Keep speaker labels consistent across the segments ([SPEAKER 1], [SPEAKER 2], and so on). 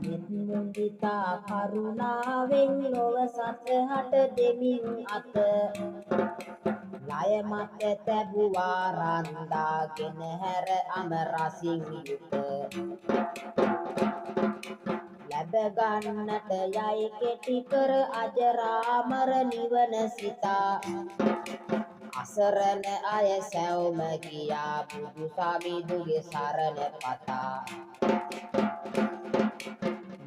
[SPEAKER 1] නිත්මුදිතා කරුණාවෙන් ලොව සතහට දෙමින් අත ලය මත තැබුවා රන්දාගෙන හැර අඹ රසින් යුත ලැබ ගන්නට යයි කෙටි කර අජරාමර නිවන සිතා අසරණ අය සැවුම ගියා බුදු සමිඳුගේ සරණ පතා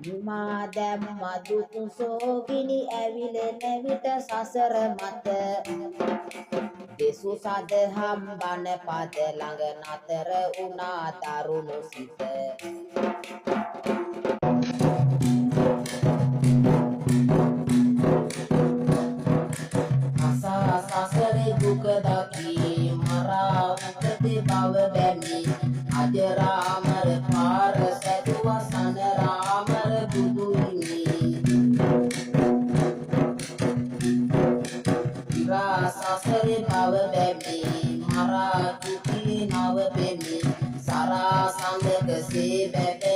[SPEAKER 1] නිමා දැම්ම දුක් සෝගිනි ඇවිලෙන විට සසර මත දෙසු සදහම් බණ පද ළඟ නතර වුණා තරුණ සිත සසරේ දුක දකි මරා උපතේ බව බැමි අජරාමර පාර සැදුවා සනරාමර බුදු හිමි සසරේ බව බැමි මරා දුකේ නව බැමි සරා සඳක සේ බැබ